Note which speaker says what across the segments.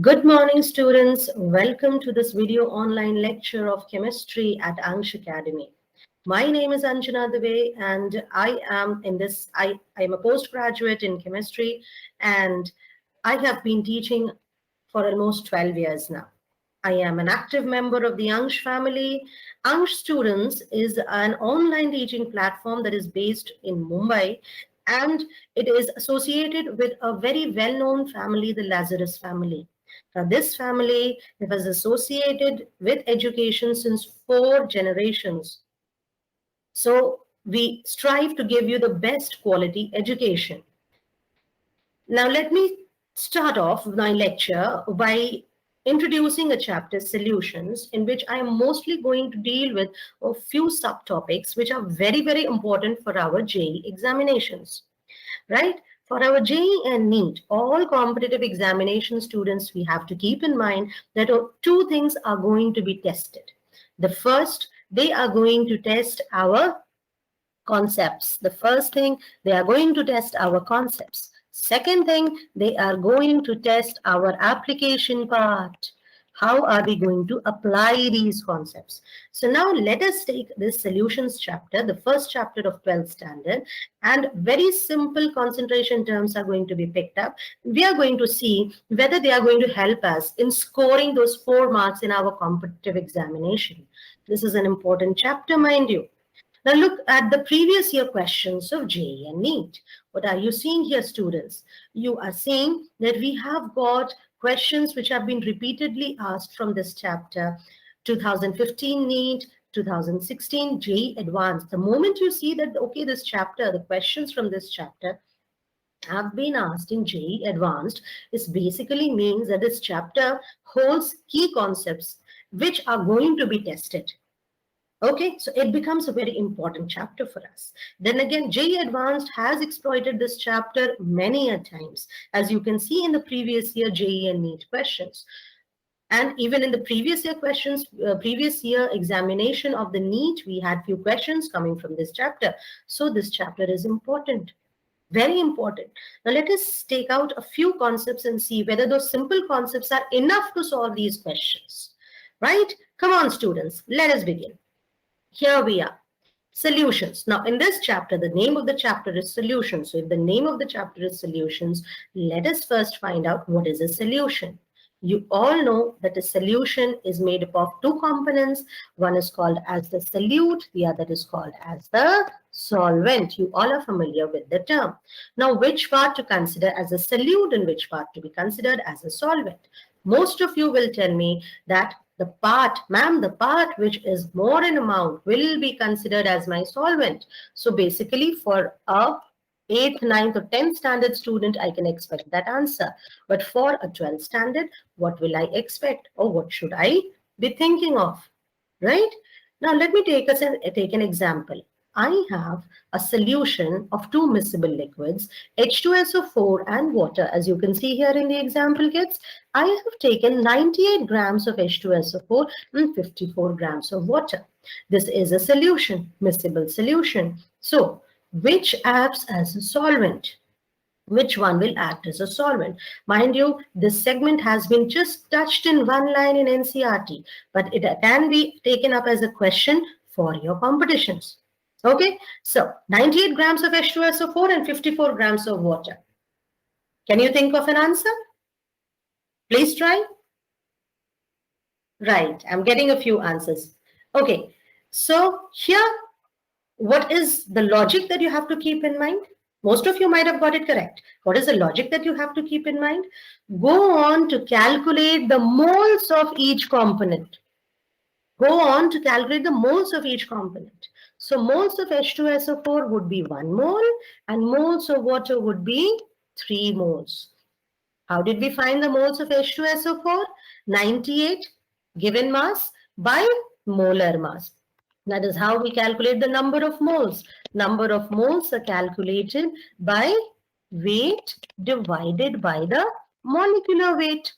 Speaker 1: Good morning, students. Welcome to this video online lecture of chemistry at Angsh Academy. My name is Anjana Dubey, and I am a postgraduate in chemistry, and I have been teaching for almost 12 years now. I am an active member of the Angsh family. Angsh Students is an online teaching platform that is based in Mumbai, and it is associated with a very well-known family, the Lazarus family. Now, this family was associated with education since 4 generations. So we strive to give you the best quality education. Now, let me start off my lecture by introducing a chapter, Solutions, in which I am mostly going to deal with a few subtopics which are very, very important for our JEE examinations, right? For our JEE and NEET, all competitive examination students, we have to keep in mind that two things are going to be tested. The first, they are going to test our concepts. The first thing, they are going to test our concepts. Second thing, they are going to test our application part. How are we going to apply these concepts? So now let us take this solutions chapter, the first chapter of 12th standard, and very simple concentration terms are going to be picked up. We are going to see whether they are going to help us in scoring those 4 marks in our competitive examination. This is an important chapter, mind you. Now look at the previous year questions of JEE and NEET. What are you seeing here, students? You are seeing that we have got questions which have been repeatedly asked from this chapter. 2015 NEET, 2016 JEE Advanced. The moment you see that, okay, this chapter, the questions from this chapter have been asked in JEE Advanced, this basically means that this chapter holds key concepts which are going to be tested. Okay, so it becomes a very important chapter for us. Then again, JEE Advanced has exploited this chapter many a times, as you can see in the previous year JEE and NEET questions. And even in the previous year questions, previous year examination of the NEET, we had few questions coming from this chapter. So this chapter is important. Very important. Now let us take out a few concepts and see whether those simple concepts are enough to solve these questions. Right? Come on, students, let us begin. Here we are. Solutions. Now, in this chapter, the name of the chapter is solutions. So, if the name of the chapter is solutions, let us first find out what is a solution. You all know that a solution is made up of two components. One is called as the solute, the other is called as the solvent. You all are familiar with the term. Now, which part to consider as a solute and which part to be considered as a solvent? Most of you will tell me that the part, ma'am, the part which is more in amount will be considered as my solvent. So basically for a 8th, 9th or 10th standard student, I can expect that answer. But for a 12th standard, what will I expect or what should I be thinking of, right? Now let me take an example. I have a solution of two miscible liquids, H2SO4 and water. As you can see here in the example, kids, I have taken 98 grams of H2SO4 and 54 grams of water. This is a solution, miscible solution. So, which acts as a solvent? Which one will act as a solvent? Mind you, this segment has been just touched in one line in NCERT, but it can be taken up as a question for your competitions. Okay, so 98 grams of H2SO4 and 54 grams of water. Can you think of an answer? Please try. Right, I'm getting a few answers. Okay, so here, what is the logic that you have to keep in mind? Most of you might have got it correct. What is the logic that you have to keep in mind? Go on to calculate the moles of each component. Go on to calculate the moles of each component. So moles of H2SO4 would be 1 mole and moles of water would be 3 moles. How did we find the moles of H2SO4? 98 given mass by molar mass. That is how we calculate the number of moles. Number of moles are calculated by weight divided by the molecular weight.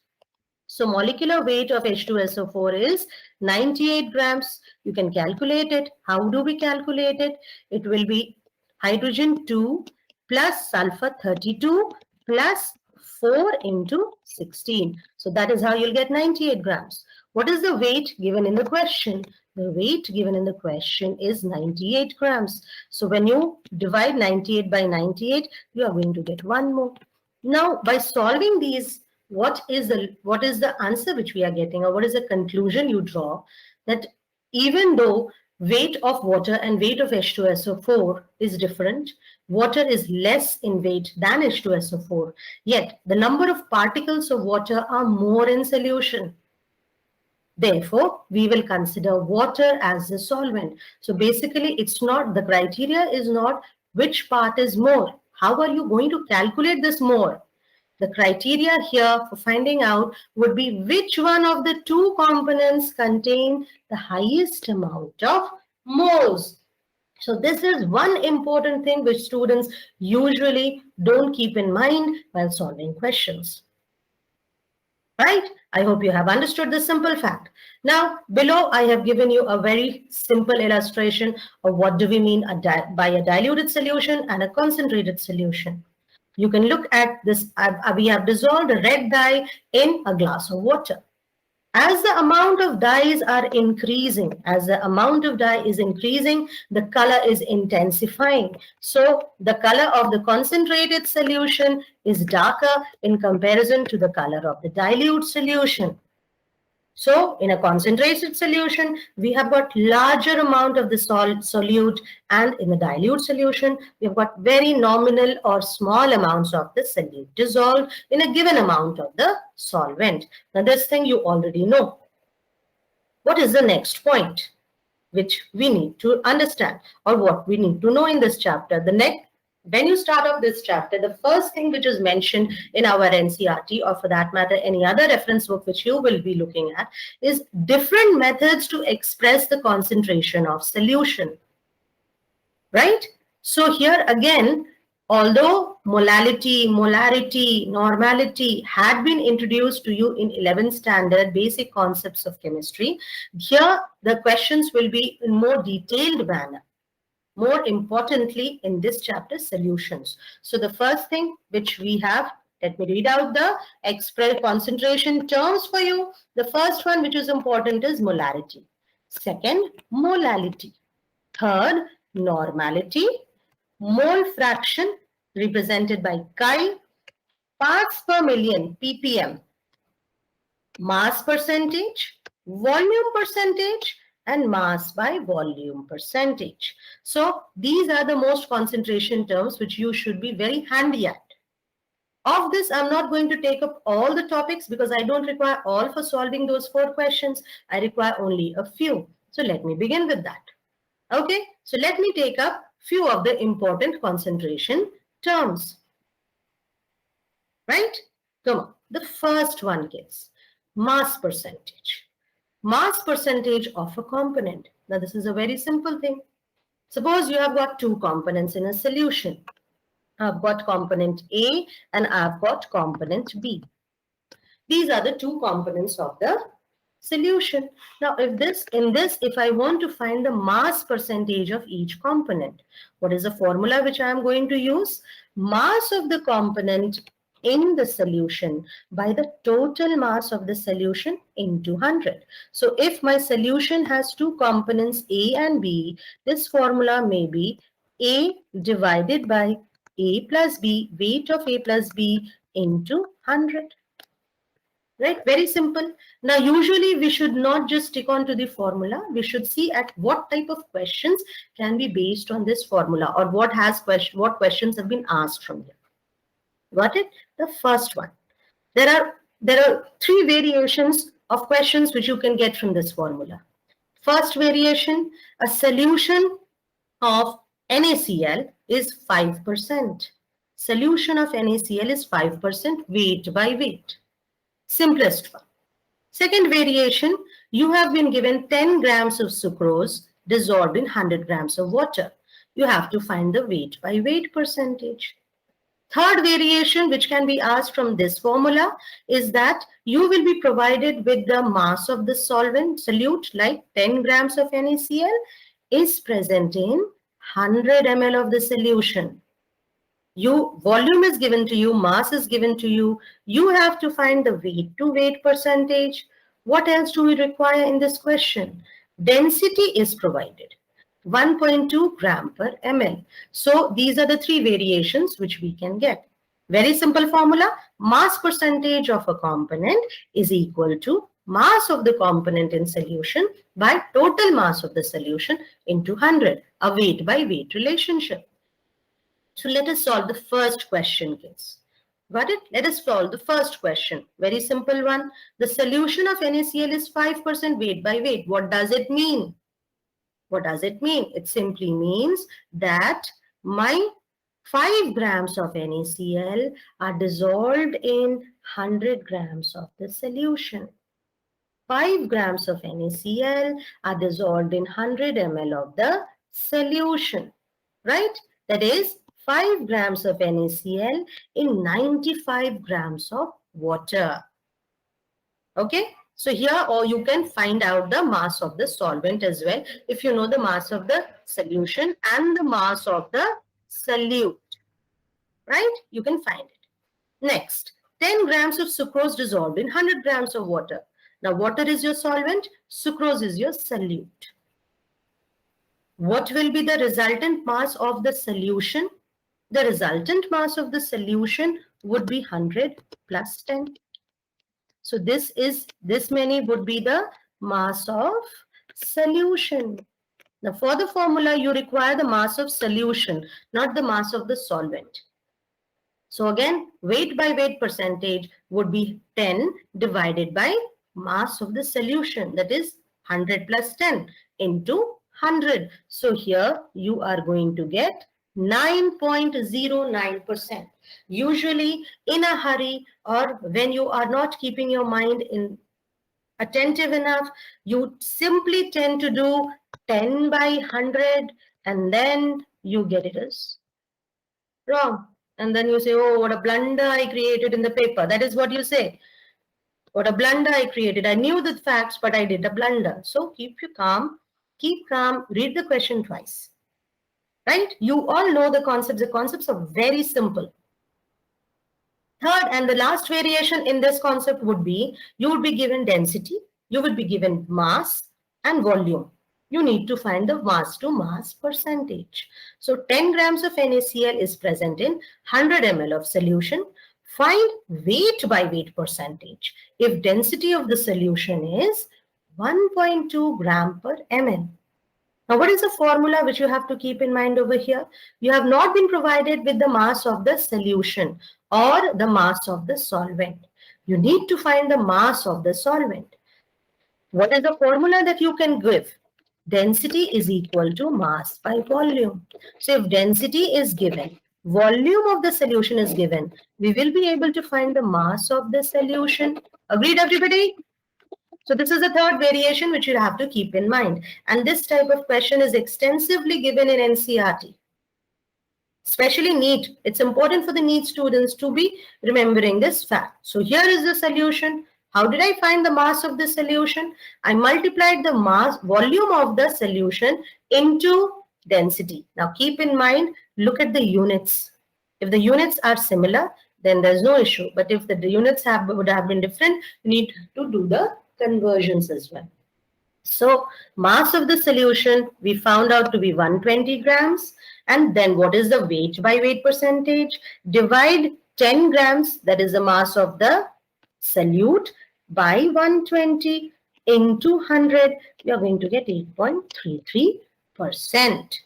Speaker 1: So molecular weight of H2SO4 is 98 grams. You can calculate it. How do we calculate it? It will be hydrogen 2 plus sulfur 32 plus 4 into 16. So that is how you'll get 98 grams. What is the weight given in the question? The weight given in the question is 98 grams. So when you divide 98 by 98, you are going to get one more. Now, by solving these, what is the answer which we are getting, or what is the conclusion you draw? That even though weight of water and weight of H2SO4 is different, water is less in weight than H2SO4, yet the number of particles of water are more in solution. Therefore, we will consider water as the solvent. So basically, it's not, the criteria is not which part is more. How are you going to calculate this more? The criteria here for finding out would be which one of the two components contain the highest amount of moles. So this is one important thing which students usually don't keep in mind while solving questions. Right? I hope you have understood this simple fact. Now, below I have given you a very simple illustration of what do we mean by a diluted solution and a concentrated solution. You can look at this. We have dissolved a red dye in a glass of water. As the amount of dyes are increasing, the color is intensifying. So the color of the concentrated solution is darker in comparison to the color of the dilute solution. So in a concentrated solution, we have got larger amount of the solute, and in the dilute solution, we have got very nominal or small amounts of the solute dissolved in a given amount of the solvent. Now this thing you already know. What is the next point which we need to understand, or what we need to know in this chapter? When you start off this chapter, the first thing which is mentioned in our NCERT, or for that matter, any other reference book which you will be looking at, is different methods to express the concentration of solution. Right? So here again, although molarity, normality had been introduced to you in 11th standard basic concepts of chemistry, here the questions will be in more detailed manner. More importantly, in this chapter, solutions. So the first thing which we have, let me read out the express concentration terms for you. The first one which is important is molarity. Second, molality. Third, normality. Mole fraction represented by chi. Parts per million, ppm. Mass percentage, volume percentage, and mass by volume percentage. So these are the most concentration terms which you should be very handy at. Of this, I'm not going to take up all the topics because I don't require all for solving those 4 questions. I require only a few. So let me begin with that. Okay, so let me take up few of the important concentration terms. Right? Come on. The first one is mass percentage. Mass percentage of a component. Now, this is a very simple thing. Suppose you have got 2 components in a solution. I've got component A and I've got component B. These are the 2 components of the solution. Now, if I want to find the mass percentage of each component, what is the formula which I am going to use? Mass of the component in the solution by the total mass of the solution into 100. So if my solution has 2 components A and B, this formula may be A divided by A plus B, weight of A plus B into 100. Right? Very simple. Now, usually we should not just stick on to the formula. We should see at what type of questions can be based on this formula, or what questions have been asked from here. Got it? The first one. There are 3 variations of questions which you can get from this formula. First variation, a solution of NaCl is 5%. Solution of NaCl is 5% weight by weight. Simplest one. Second variation, you have been given 10 grams of sucrose dissolved in 100 grams of water. You have to find the weight by weight percentage. Third variation, which can be asked from this formula, is that you will be provided with the mass of the solute, like 10 grams of NaCl is present in 100 ml of the solution. volume is given to you, mass is given to you. You have to find the weight to weight percentage. What else do we require in this question? Density is provided. 1.2 gram per ml. So these are the three variations which we can get. Very simple formula. Mass percentage of a component is equal to mass of the component in solution by total mass of the solution into 100. A weight by weight relationship. So let us solve the first question, kids. Got it? Let us solve the first question. Very simple one. The solution of NaCl is 5% weight by weight. What does it mean? What does it mean? It simply means that my 5 grams of NaCl are dissolved in 100 grams of the solution. 5 grams of NaCl are dissolved in 100 ml of the solution, right? That is 5 grams of NaCl in 95 grams of water. Okay, so here or you can find out the mass of the solvent as well if you know the mass of the solution and the mass of the solute, right? You can find it. Next, 10 grams of sucrose dissolved in 100 grams of water. Now, water is your solvent, sucrose is your solute. What will be the resultant mass of the solution? The resultant mass of the solution would be 100 plus 10. So this many would be the mass of solution. Now for the formula, you require the mass of solution, not the mass of the solvent. So again, weight by weight percentage would be 10 divided by mass of the solution, that is 100 plus 10 into 100. So here you are going to get 9.09%. Usually in a hurry or when you are not keeping your mind attentive enough, you simply tend to do 10 by 100 and then you get it as wrong. And then you say, oh, what a blunder I created in the paper. That is what you say. What a blunder I created. I knew the facts, but I did a blunder. So keep calm, read the question twice. Right? You all know the concepts. The concepts are very simple. Third and the last variation in this concept would be, you would be given density, you would be given mass and volume. You need to find the mass to mass percentage. So 10 grams of NaCl is present in 100 ml of solution. Find weight by weight percentage if density of the solution is 1.2 gram per ml. Now, what is the formula which you have to keep in mind over here? You have not been provided with the mass of the solution or the mass of the solvent. You need to find the mass of the solvent. What is the formula that you can give? Density is equal to mass by volume. So if density is given, volume of the solution is given, we will be able to find the mass of the solution. Agreed, everybody? So this is the third variation which you have to keep in mind. And this type of question is extensively given in NCERT. Especially NEET. It's important for the NEET students to be remembering this fact. So here is the solution. How did I find the mass of the solution? I multiplied the mass volume of the solution into density. Now keep in mind, look at the units. If the units are similar, then there's no issue. But if the units would have been different, you need to do the conversions as well. So mass of the solution we found out to be 120 grams. And then what is the weight by weight percentage? Divide 10 grams, that is the mass of the solute, by 120 into 100. We are going to get 8.33%.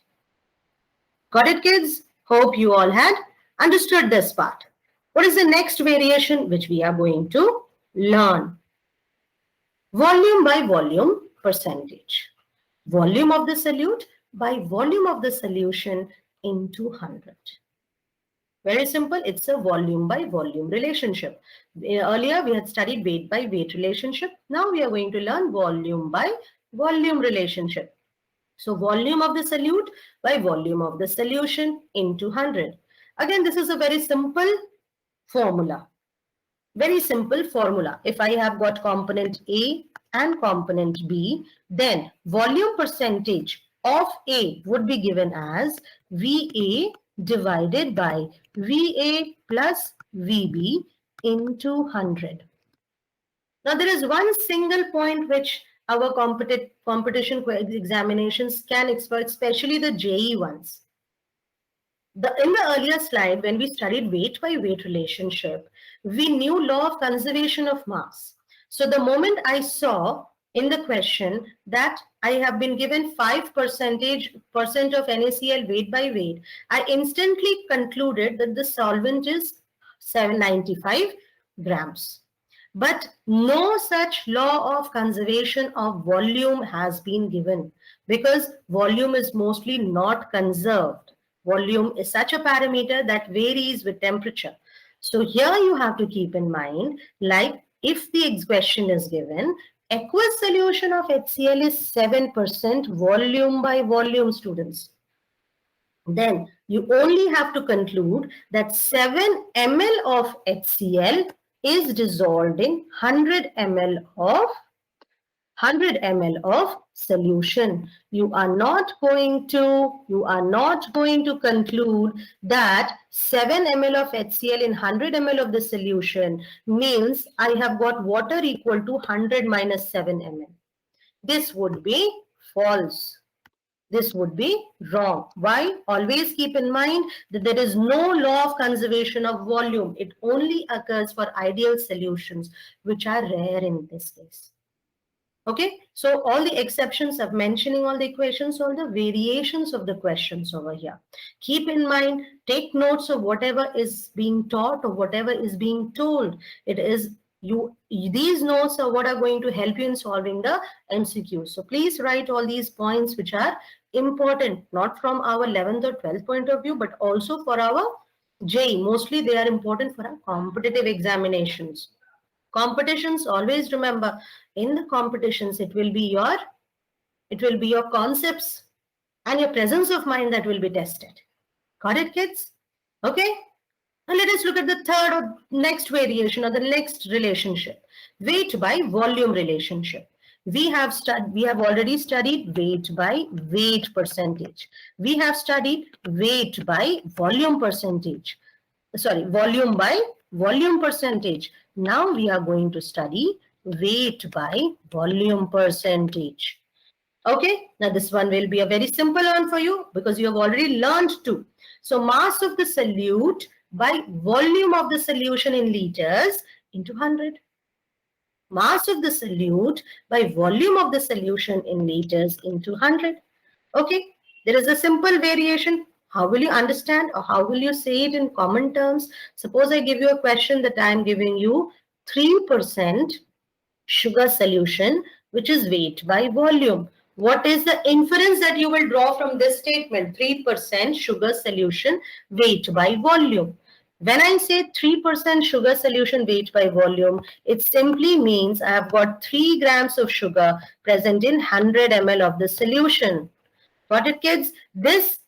Speaker 1: Got it, kids? Hope you all had understood this part. What is the next variation which we are going to learn? Volume by volume percentage. Volume of the solute by volume of the solution into 100. Very simple. It's a volume by volume relationship. Earlier we had studied weight by weight relationship. Now we are going to learn volume by volume relationship. So volume of the solute by volume of the solution into 100. Again, this is a very simple formula. Very simple formula. If I have got component A and component B, then volume percentage of A would be given as VA divided by VA plus VB into 100. Now, there is one single point which our competition examinations can exploit, especially the JEE ones. In the earlier slide, when we studied weight by weight relationship, we knew law of conservation of mass. So the moment I saw in the question that I have been given 5% of NaCl weight by weight, I instantly concluded that the solvent is 795 grams. But no such law of conservation of volume has been given, because volume is mostly not conserved. Volume is such a parameter that varies with temperature. So here you have to keep in mind, like if the question is given, aqueous solution of HCl is 7% volume by volume, students. Then you only have to conclude that 7 ml of HCl is dissolved in 100 ml of solution. You are not going to conclude that 7 ml of HCl in 100 ml of the solution means I have got water equal to 100 minus 7 ml. This would be false. This would be wrong. Why? Always keep in mind that there is no law of conservation of volume. It only occurs for ideal solutions, which are rare in this case. Okay, so all the exceptions of mentioning all the equations, all the variations of the questions over here. Keep in mind, take notes of whatever is being taught or whatever is being told. It is these notes are what are going to help you in solving the MCQs. So please write all these points which are important, not from our 11th or 12th point of view, but also for our JEE. Mostly they are important for our competitive examinations. Competitions, always remember, in the competitions it will be your concepts and your presence of mind that will be tested. Got it, kids? Okay, now let us look at the third or next variation or the next relationship, weight by volume relationship. We have already studied weight by weight percentage. We have studied weight by volume percentage. Sorry, volume by volume percentage. Now we are going to study weight by volume percentage. Okay, now this one will be a very simple one for you because you have already learned to. So mass of the solute by volume of the solution in liters into 100. Mass of the solute by volume of the solution in liters into 100. Okay, there is a simple variation. How will you understand or how will you say it in common terms? Suppose I give you a question that I am giving you 3% sugar solution, which is weight by volume. What is the inference that you will draw from this statement? 3% sugar solution, weight by volume. When I say 3% sugar solution weight by volume, it simply means I have got 3 grams of sugar present in 100 ml of the solution. Got it, kids?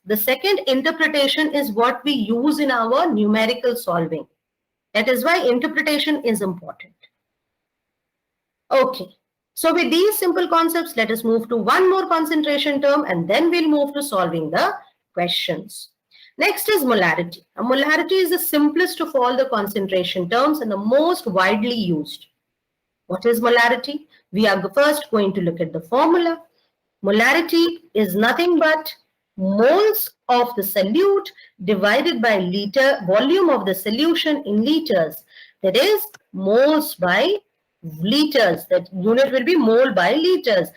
Speaker 1: The second interpretation is what we use in our numerical solving. That is why interpretation is important. Okay. So with these simple concepts, let us move to one more concentration term and then we'll move to solving the questions. Next is molarity. A molarity is the simplest of all the concentration terms and the most widely used. What is molarity? We are first going to look at the formula. Molarity is nothing but moles of the solute divided by liter volume of the solution in liters. That is moles by liters. That unit will be mole by liters.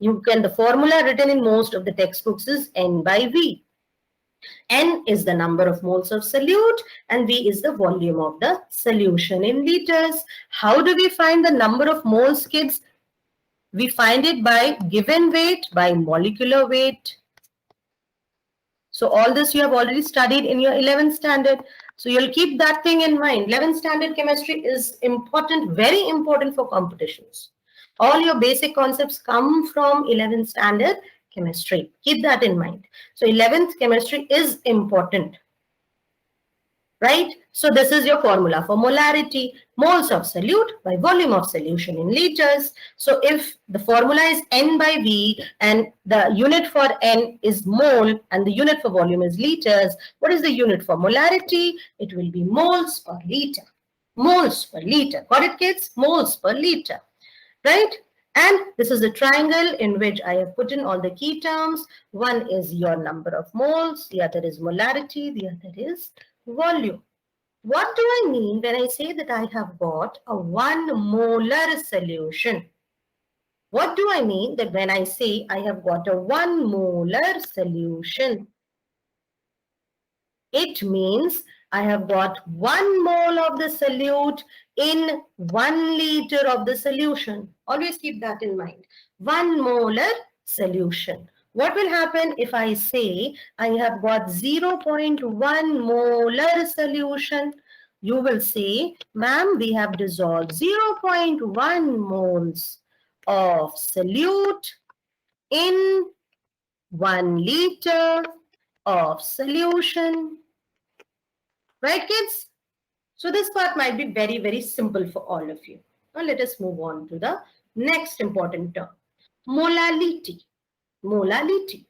Speaker 1: The formula written in most of the textbooks is N by V. N is the number of moles of solute and V is the volume of the solution in liters. How do we find the number of moles, kids? We find it by given weight, by molecular weight. So all this you have already studied in your 11th standard. So you'll keep that thing in mind. 11th standard chemistry is important, very important for competitions. All your basic concepts come from 11th standard chemistry. Keep that in mind. So 11th chemistry is important. right? So this is your formula for molarity, moles of solute by volume of solution in liters. So if the formula is N by V and the unit for N is mole and the unit for volume is liters, what is the unit for molarity? It will be moles per liter. Moles per liter. Got it, kids? Moles per liter, right? And this is a triangle in which I have put in all the key terms. One is your number of moles, the other is molarity, the other is volume. What do I mean when I say that I have got a 1 molar solution? What do I mean that when I say I have got a 1 molar solution? It means I have got 1 mole of the solute in 1 liter of the solution. Always keep that in mind. 1 molar solution. What will happen if I say I have got 0.1 molar solution? You will say, ma'am, we have dissolved 0.1 moles of solute in 1 liter of solution. Right, kids? So this part might be very, very simple for all of you. Now let us move on to the next important term. Molality. Molality.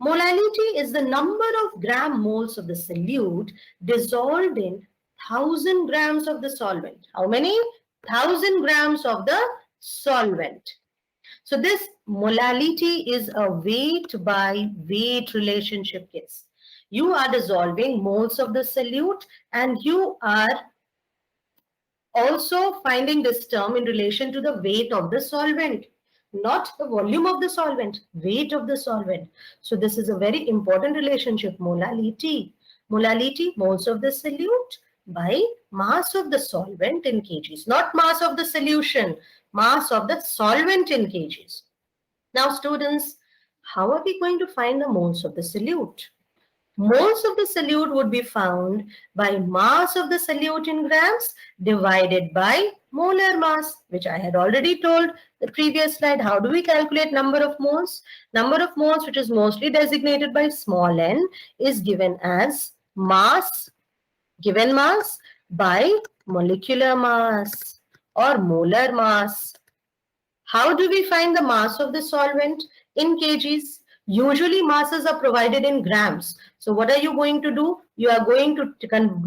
Speaker 1: Molality is the number of gram moles of the solute dissolved in 1000 grams of the solvent. How many? 1000 grams of the solvent. So this molality is a weight by weight relationship, kids. You are dissolving moles of the solute and you are also finding this term in relation to the weight of the solvent, not the volume of the solvent, weight of the solvent. So this is a very important relationship, molality. Molality, moles of the solute by mass of the solvent in kgs, not mass of the solution, mass of the solvent in kgs. Now students, how are we going to find the moles of the solute? Moles of the solute would be found by mass of the solute in grams divided by molar mass, which I had already told the previous slide. How do we calculate number of moles? Number of moles, which is mostly designated by small n, is given as mass, given mass by molecular mass or molar mass. How do we find the mass of the solvent in kgs? Usually masses are provided in grams. So what are you going to do? You are going to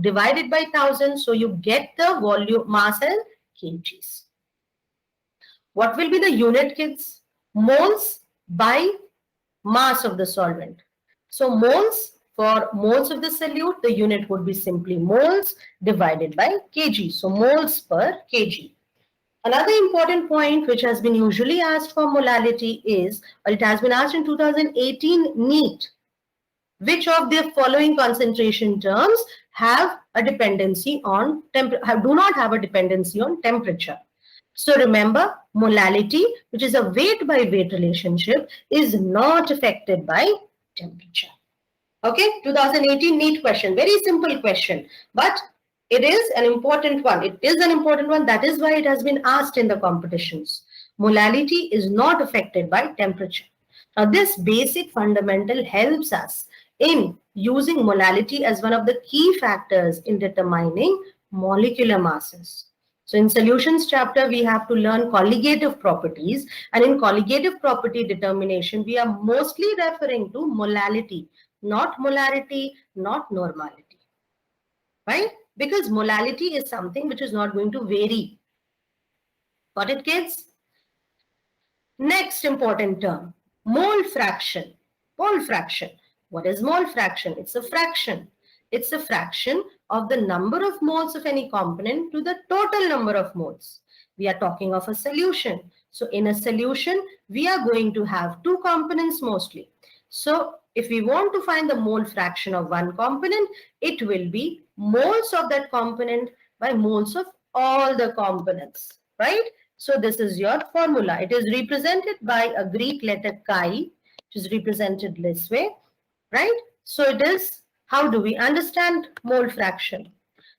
Speaker 1: divide it by 1000. So you get the volume mass in kgs. What will be the unit, kids? Moles by mass of the solvent. So moles, for moles of the solute, the unit would be simply moles divided by kg. So moles per kg. Another important point which has been usually asked for molality is, or it has been asked in 2018 NEET, which of the following concentration terms have a dependency on do not have a dependency on temperature? So remember, molality, which is a weight by weight relationship, is not affected by temperature. Okay, 2018 NEET question, very simple question, but it is an important one. It is an important one. That is why it has been asked in the competitions. Molality is not affected by temperature. Now, this basic fundamental helps us in using molality as one of the key factors in determining molecular masses. So in solutions chapter, we have to learn colligative properties, and in colligative property determination, we are mostly referring to molality, not molarity, not normality, right? Because molality is something which is not going to vary. Got it, kids? Next important term, mole fraction. Mole fraction. What is mole fraction? It's a fraction. It's a fraction of the number of moles of any component to the total number of moles. We are talking of a solution. So in a solution, we are going to have two components mostly. So if we want to find the mole fraction of one component, it will be moles of that component by moles of all the components, right? So this is your formula. It is represented by a Greek letter chi, which is represented this way, right? So it is, how do we understand mole fraction?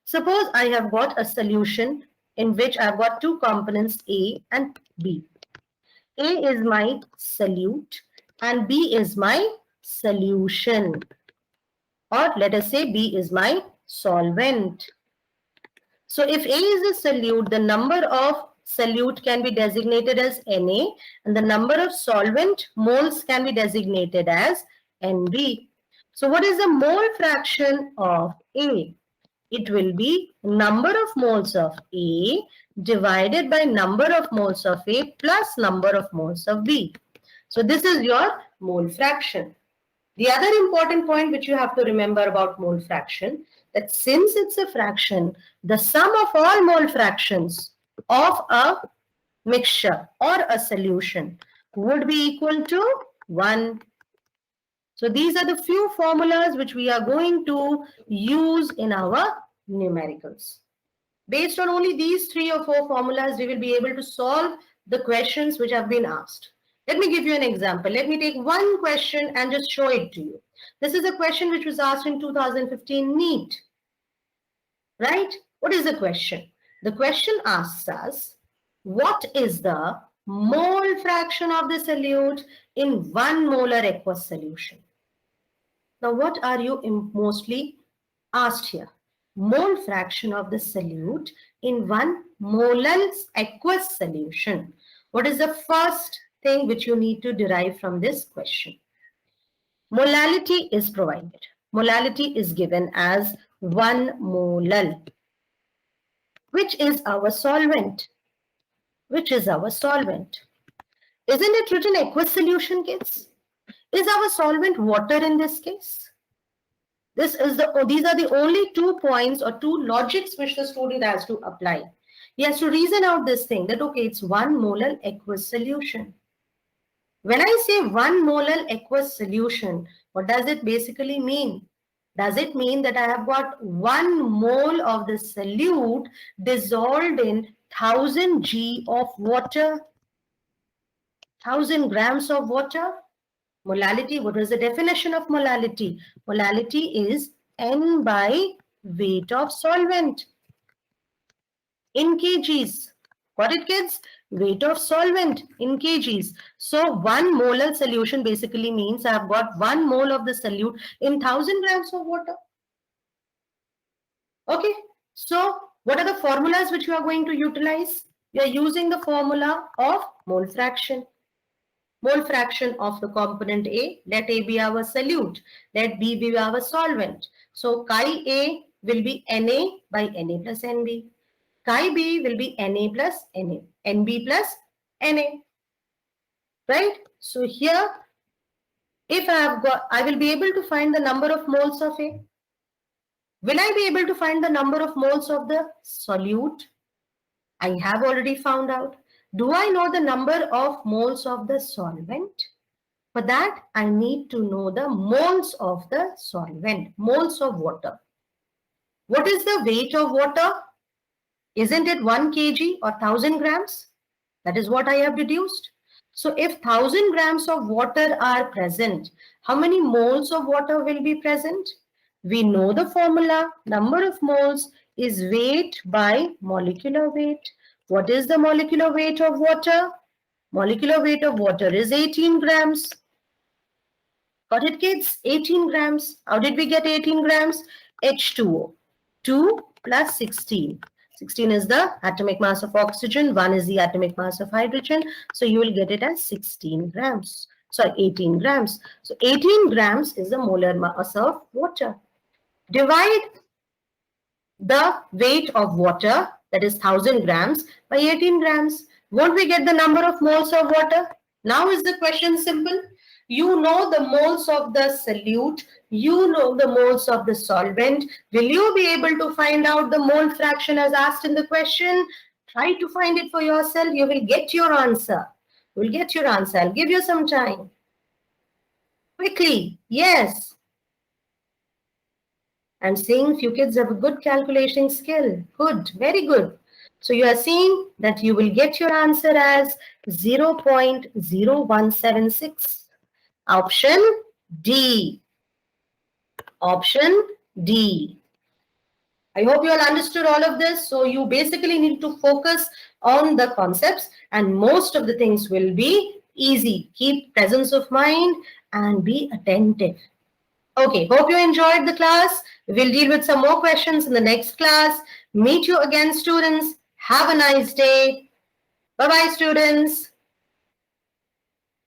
Speaker 1: Suppose I have got a solution in which I've got two components A and B. A is my solute and B is my solution. Or let us say B is my solvent. So if A is a solute, the number of solute can be designated as Na and the number of solvent moles can be designated as Nb. So what is the mole fraction of A? It will be number of moles of A divided by number of moles of A plus number of moles of B. So this is your mole fraction. The other important point which you have to remember about mole fraction, that since it's a fraction, the sum of all mole fractions of a mixture or a solution would be equal to 1. So these are the few formulas which we are going to use in our numericals. Based on only these 3 or 4 formulas, we will be able to solve the questions which have been asked. Let me give you an example. Let me take one question and just show it to you. This is a question which was asked in 2015 NEET. Right? What is the question? The question asks us, what is the mole fraction of the solute in 1 molar aqueous solution? Now, what are you mostly asked here? Mole fraction of the solute in 1 molar aqueous solution. What is the first thing which you need to derive from this question? Molality is provided. Molality is given as 1 molal. Which is our solvent? Which is our solvent? Isn't it written aqueous solution, kids? Is our solvent water in this case? These are the only 2 points or 2 logics which the student has to apply. He has to reason out this thing that, okay, it's 1 molar aqueous solution. When I say 1 molar aqueous solution, what does it basically mean? Does it mean that I have got 1 mole of the solute dissolved in 1000 g of water? 1000 grams of water? Molality, what is the definition of molality? Molality is N by weight of solvent in kgs. Got it, kids? Weight of solvent in kgs. So 1 molar solution basically means I have got 1 mole of the solute in 1000 grams of water. Okay, so what are the formulas which you are going to utilize? You are using the formula of mole fraction. Mole fraction of the component A, let A be our solute, let B be our solvent. So chi A will be Na by Na plus Nb. Chi B will be Na plus Na, Nb plus Na. Right? So here, if I will be able to find the number of moles of A. Will I be able to find the number of moles of the solute? I have already found out. Do I know the number of moles of the solvent? For that, I need to know the moles of the solvent, moles of water. What is the weight of water? Isn't it 1 kg or 1000 grams? That is what I have deduced. So if 1000 grams of water are present, how many moles of water will be present? We know the formula, number of moles is weight by molecular weight. What is the molecular weight of water? Molecular weight of water is 18 grams. Got it, kids? 18 grams. How did we get 18 grams? H2O. 2 plus 16. 16 is the atomic mass of oxygen. 1 is the atomic mass of hydrogen. So you will get it as 16 grams. Sorry, 18 grams. So 18 grams is the molar mass of water. Divide the weight of water, that is 1000 grams, by 18 grams. Won't we get the number of moles of water? Now is the question simple. You know the moles of the solute, you know the moles of the solvent. Will you be able to find out the mole fraction as asked in the question? Try to find it for yourself. You will get your answer. You will get your answer. I'll give you some time. Quickly. Yes. I'm seeing few kids have a good calculating skill. Good, very good. So you are seeing that you will get your answer as 0.0176. Option D. Option D. I hope you all understood all of this. So you basically need to focus on the concepts and most of the things will be easy. Keep presence of mind and be attentive. Okay, hope you enjoyed the class. We'll deal with some more questions in the next class. Meet you again, students. Have a nice day. Bye-bye, students.